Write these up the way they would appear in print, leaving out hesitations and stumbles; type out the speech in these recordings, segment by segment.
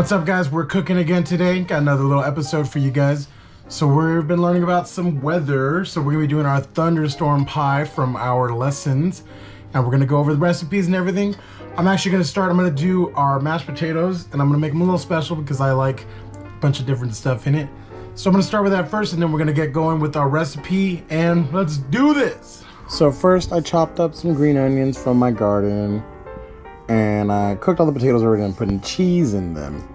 What's up, guys? We're cooking again today. Got another little episode for you guys. So we've been learning about some weather. So we're gonna be doing our thunderstorm pie from our lessons, and we're gonna go over the recipes and everything. I'm actually I'm gonna do our mashed potatoes, and I'm gonna make them a little special because I like a bunch of different stuff in it. So I'm gonna start with that first, and then we're gonna get going with our recipe, and let's do this. So first, I chopped up some green onions from my garden. And I cooked all the potatoes already and putting cheese in them.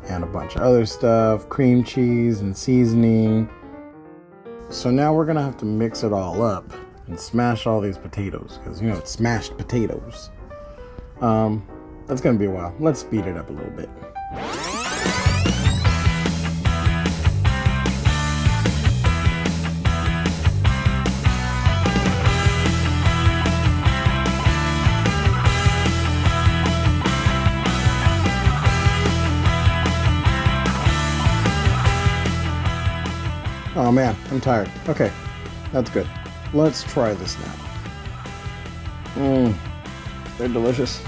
And a bunch of other stuff, cream cheese and seasoning. So now we're gonna have to mix it all up and smash all these potatoes. Because, you know, it's smashed potatoes. That's gonna be a while. Let's speed it up a little bit. Oh man, I'm tired. Okay, that's good. Let's try this now. They're delicious.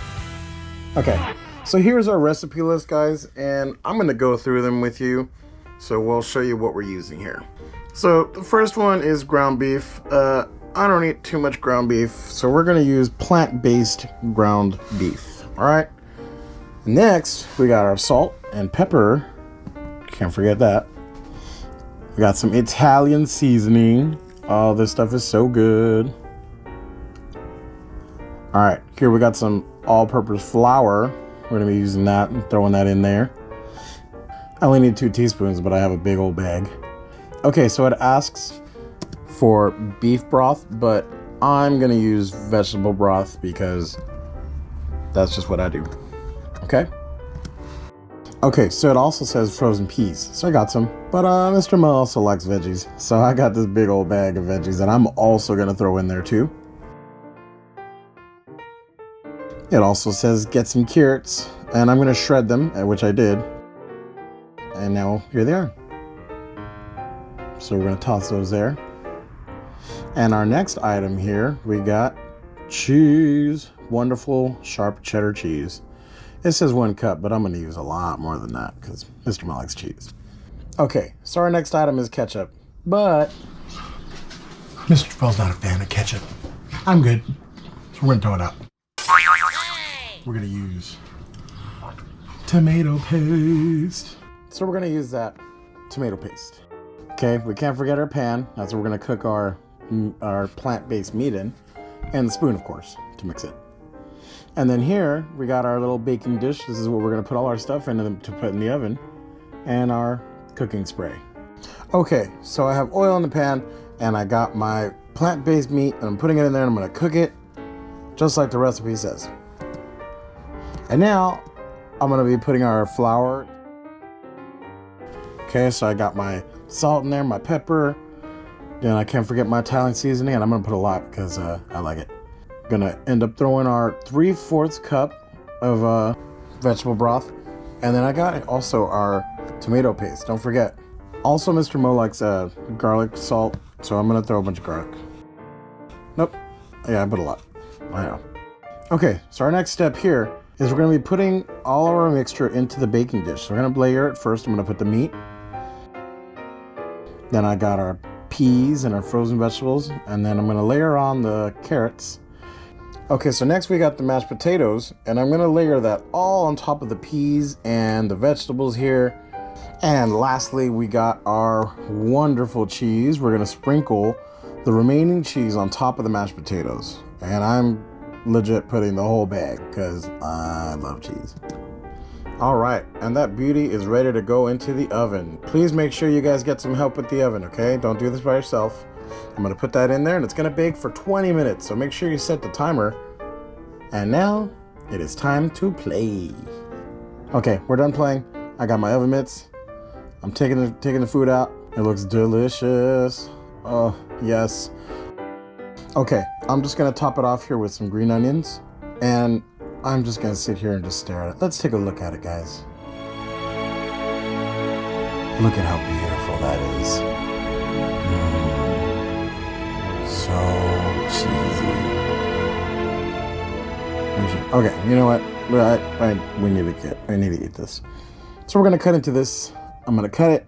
Okay, so here's our recipe list, guys, and I'm gonna go through them with you. So we'll show you what we're using here. So the first one is ground beef. I don't eat too much ground beef, so we're gonna use plant-based ground beef. All right. Next, we got our salt and pepper. Can't forget that. We got some Italian seasoning. Oh, this stuff is so good. All right, here we got some all-purpose flour. We're gonna be using that and throwing that in there. I only need 2 teaspoons, but I have a big old bag. Okay, so it asks for beef broth, but I'm gonna use vegetable broth because that's just what I do. Okay? Okay, so it also says frozen peas, so I got some. But Mr. Mo also likes veggies, so I got this big old bag of veggies that I'm also gonna throw in there too. It also says get some carrots, and I'm gonna shred them, which I did. And now here they are. So we're gonna toss those there. And our next item here, we got cheese, wonderful sharp cheddar cheese. It says 1 cup, but I'm going to use a lot more than that because Mr. Mo likes cheese. Okay, so our next item is ketchup, but Mr. Phil's not a fan of ketchup. I'm good, so we're going to throw it out. We're going to use tomato paste. So we're going to use that tomato paste. Okay, we can't forget our pan. That's what we're going to cook our plant-based meat in. And the spoon, of course, to mix it. And then here, we got our little baking dish. This is what we're gonna put all our stuff in to put in the oven. And our cooking spray. Okay, so I have oil in the pan, and I got my plant-based meat, and I'm putting it in there, and I'm gonna cook it, just like the recipe says. And now, I'm gonna be putting our flour. Okay, so I got my salt in there, my pepper, and I can't forget my Italian seasoning, and I'm gonna put a lot because I like it. Gonna end up throwing our 3/4 cup of vegetable broth, and then I got also our tomato paste. Don't forget. Also, Mr. Mo likes garlic salt, so I'm gonna throw a bunch of garlic. Nope. Yeah, I put a lot. I know. Okay, so our next step here is we're gonna be putting all of our mixture into the baking dish. So we're gonna layer it first. I'm gonna put the meat. Then I got our peas and our frozen vegetables, and then I'm gonna layer on the carrots. Okay, so next we got the mashed potatoes, and I'm gonna layer that all on top of the peas and the vegetables here. And lastly, we got our wonderful cheese. We're gonna sprinkle the remaining cheese on top of the mashed potatoes. And I'm legit putting the whole bag because I love cheese. All right, and that beauty is ready to go into the oven. Please make sure you guys get some help with the oven, okay? Don't do this by yourself. I'm gonna put that in there, and it's gonna bake for 20 minutes, so make sure you set the timer. And now, it is time to play. Okay, we're done playing. I got my oven mitts. I'm taking the food out. It looks delicious. Oh, yes. Okay, I'm just gonna top it off here with some green onions, and I'm just gonna sit here and just stare at it. Let's take a look at it, guys. Look at how beautiful that is. So cheesy. Okay, you know what? We need to eat this. So we're gonna cut into this. I'm gonna cut it.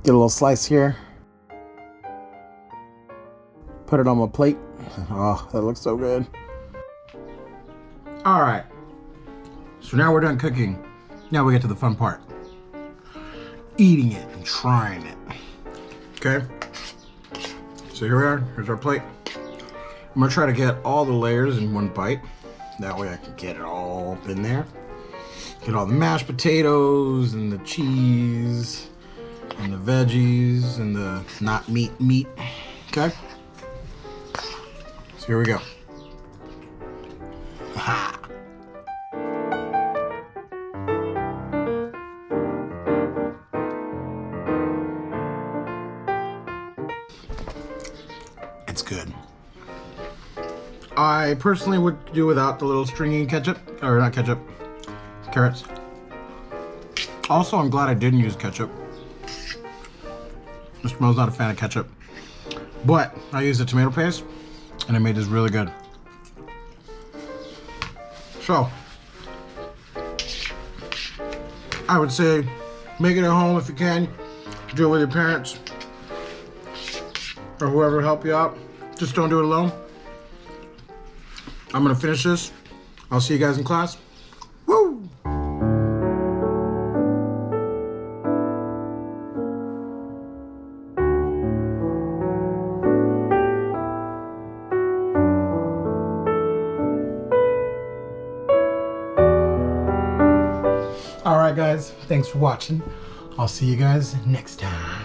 Get a little slice here. Put it on my plate. Oh, that looks so good. All right. So now we're done cooking. Now we get to the fun part. Eating it and trying it. Okay. So here we are. Here's our plate. I'm gonna try to get all the layers in one bite. That way I can get it all up in there. Get all the mashed potatoes and the cheese and the veggies and the not meat. Okay. So here we go. Ha! It's good. I personally would do without the little stringy ketchup, or not ketchup, carrots. Also, I'm glad I didn't use ketchup. Mr. Mo's not a fan of ketchup, but I used the tomato paste, and it made this really good. So, I would say, make it at home if you can. Do it with your parents, or whoever help you out. Just don't do it alone. I'm gonna finish this. I'll see you guys in class. Woo! All right, guys, thanks for watching. I'll see you guys next time.